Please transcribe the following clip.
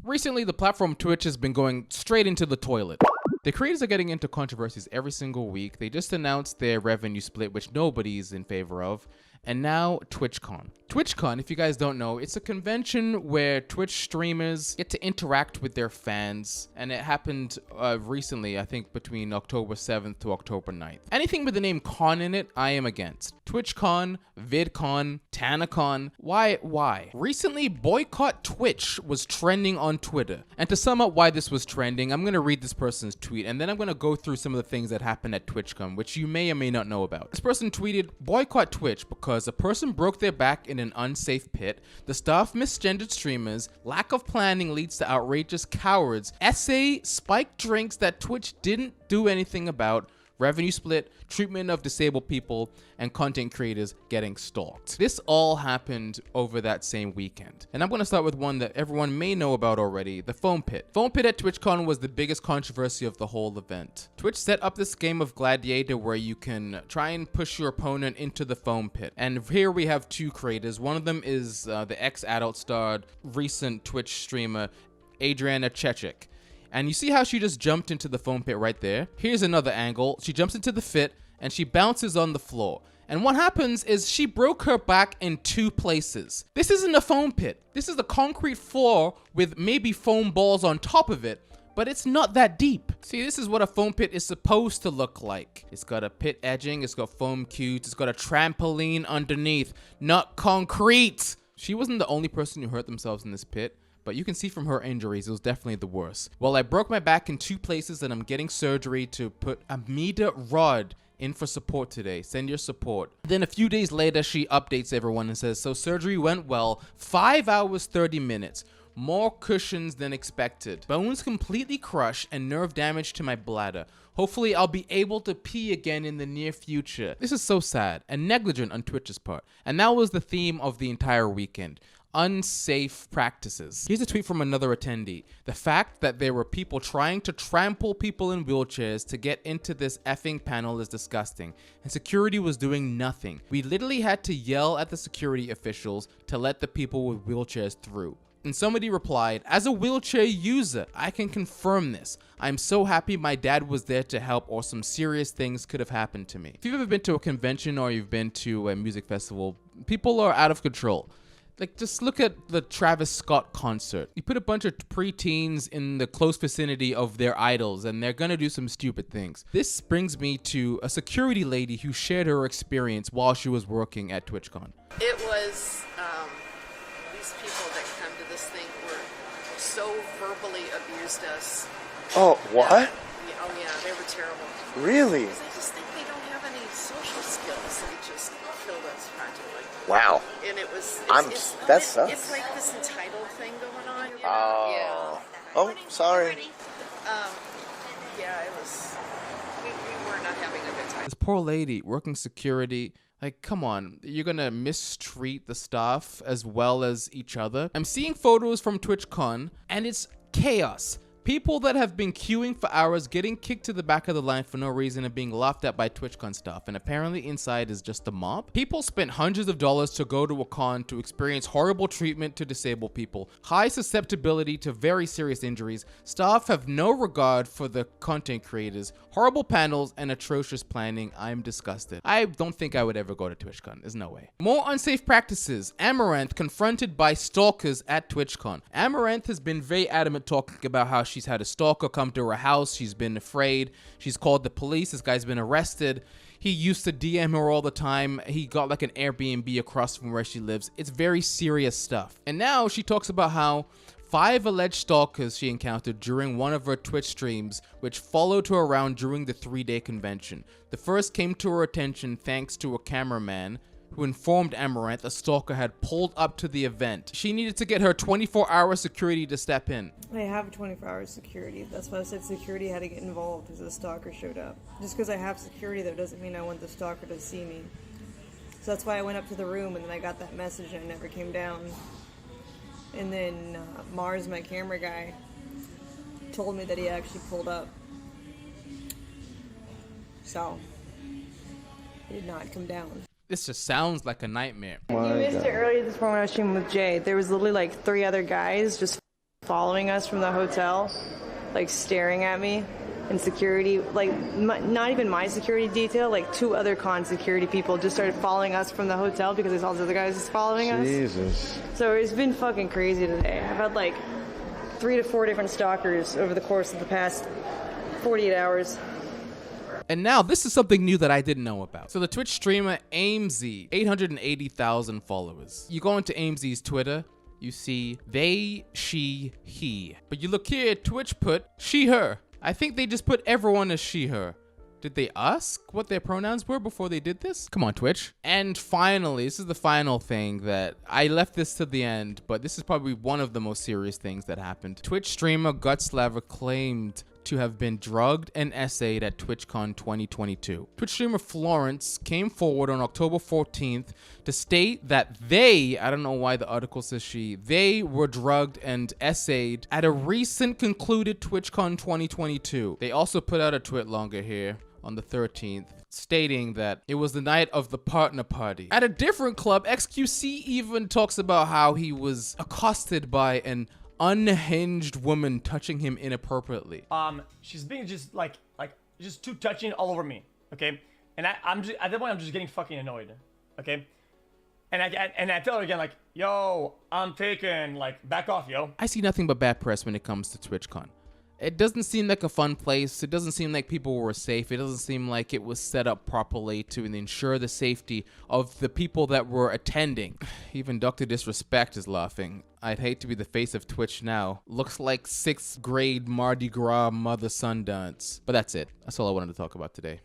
Recently, the platform Twitch has been going straight into the toilet. The creators are getting into controversies every single week. They just announced their revenue split, which nobody's in favor of. And now Twitchcon. Twitchcon, if you guys don't know, it's a convention where Twitch streamers get to interact with their fans. And it happened recently, I think between October 7th to October 9th. Anything with the name con in it, I am against. TwitchCon, VidCon, TanaCon, why? Recently, Boycott Twitch was trending on Twitter. And to sum up why this was trending, I'm gonna read this person's tweet and then I'm gonna go through some of the things that happened at TwitchCon, which you may or may not know about. This person tweeted, "Boycott Twitch because a person broke their back in an unsafe pit, the staff misgendered streamers, lack of planning leads to outrageous cowards, essay spiked drinks that Twitch didn't do anything about, revenue split, treatment of disabled people, and content creators getting stalked." This all happened over that same weekend. And I'm going to start with one that everyone may know about already, the foam pit. Foam pit at TwitchCon was the biggest controversy of the whole event. Twitch set up this game of Gladiator where you can try and push your opponent into the foam pit. And here we have two creators. One of them is the ex-adult starred recent Twitch streamer, Adriana Chechik. And you see how she just jumped into the foam pit right there? Here's another angle. She jumps into the pit and she bounces on the floor. And what happens is she broke her back in two places. This isn't a foam pit. This is a concrete floor with maybe foam balls on top of it, but it's not that deep. See, this is what a foam pit is supposed to look like. It's got a pit edging, it's got foam cubes, it's got a trampoline underneath, not concrete. She wasn't the only person who hurt themselves in this pit, but you can see from her injuries, it was definitely the worst. Well, I broke my back in two places and I'm getting surgery to put a meter rod in for support today. Send your support. Then a few days later, she updates everyone and says, "So surgery went well, 5 hours, 30 minutes. More cushions than expected. Bones completely crushed and nerve damage to my bladder. Hopefully I'll be able to pee again in the near future." This is so sad and negligent on Twitch's part. And that was the theme of the entire weekend. Unsafe practices. Here's a tweet from another attendee. "The fact that there were people trying to trample people in wheelchairs to get into this effing panel is disgusting, and security was doing nothing. We literally had to yell at the security officials to let the people with wheelchairs through." And somebody replied, "As a wheelchair user, I can confirm this. I'm so happy my dad was there to help or some serious things could have happened to me." If you've ever been to a convention or you've been to a music festival, people are out of control. Like, just look at the Travis Scott concert. You put a bunch of preteens in the close vicinity of their idols and they're gonna do some stupid things. This brings me to a security lady who shared her experience while she was working at TwitchCon. It was, these people that come to this thing were so verbally abused us. Oh, what? Oh yeah, they were terrible. Really? Because I just think they don't have any social skills. They just killed us practically. Wow. And it was, that sucks. It's like this entitled thing going on. You know? Oh. Oh, sorry. Yeah, it was, we were not having a good time. This poor lady working security, like, come on, you're gonna mistreat the staff as well as each other? I'm seeing photos from TwitchCon and it's chaos. People that have been queuing for hours, getting kicked to the back of the line for no reason and being laughed at by TwitchCon staff, and apparently inside is just a mob. People spent hundreds of dollars to go to a con to experience horrible treatment to disabled people, high susceptibility to very serious injuries, staff have no regard for the content creators, horrible panels, and atrocious planning. I'm disgusted. I don't think I would ever go to TwitchCon. There's no way. More unsafe practices. Amaranth confronted by stalkers at TwitchCon. Amaranth has been very adamant talking about how she's had a stalker come to her house. She's been afraid. She's called the police. This guy's been arrested. He used to DM her all the time. He got like an Airbnb across from where she lives. It's very serious stuff. And now she talks about how 5 alleged stalkers she encountered during one of her Twitch streams, which followed her around during the 3-day convention. The first came to her attention thanks to a cameraman who informed Amaranth a stalker had pulled up to the event. She needed to get her 24-hour security to step in. I have 24-hour security. That's why I said security had to get involved because the stalker showed up. Just because I have security, though, doesn't mean I want the stalker to see me. So that's why I went up to the room and then I got that message and I never came down. And then Mars, my camera guy, told me that he actually pulled up. So, he did not come down. This just sounds like a nightmare. You missed it earlier this morning when I was streaming with Jay. There was literally like 3 other guys just following us from the hotel, like staring at me, and security, like not even my security detail, like 2 other con security people just started following us from the hotel because they saw those other guys just following us. Jesus. So it's been fucking crazy today. I've had like 3 to 4 different stalkers over the course of the past 48 hours. And now this is something new that I didn't know about. So the Twitch streamer AimZ, 880,000 followers. You go into AimZ's Twitter, you see they, she, he. But you look here, Twitch put she, her. I think they just put everyone as she, her. Did they ask what their pronouns were before they did this? Come on, Twitch. And finally, this is the final thing that I left this to the end, but this is probably one of the most serious things that happened. Twitch streamer Gutslaver claimed to have been drugged and essayed at TwitchCon 2022. Twitch streamer Florence came forward on October 14th to state that they, I don't know why the article says she, they were drugged and essayed at a recent concluded TwitchCon 2022. They also put out a tweet longer here on the 13th, stating that it was the night of the partner party. At a different club, XQC even talks about how he was accosted by an unhinged woman touching him inappropriately. She's being just just too touching all over me, okay? And I'm just, at that point I'm just getting fucking annoyed, okay? And I tell her again, like, yo, I'm taken, like, back off, yo. I see nothing but bad press when it comes to TwitchCon. It doesn't seem like a fun place. It doesn't seem like people were safe. It doesn't seem like it was set up properly to ensure the safety of the people that were attending. Even Dr. Disrespect is laughing. I'd hate to be the face of Twitch now. Looks like 6th grade Mardi Gras mother-son dance. But that's it. That's all I wanted to talk about today.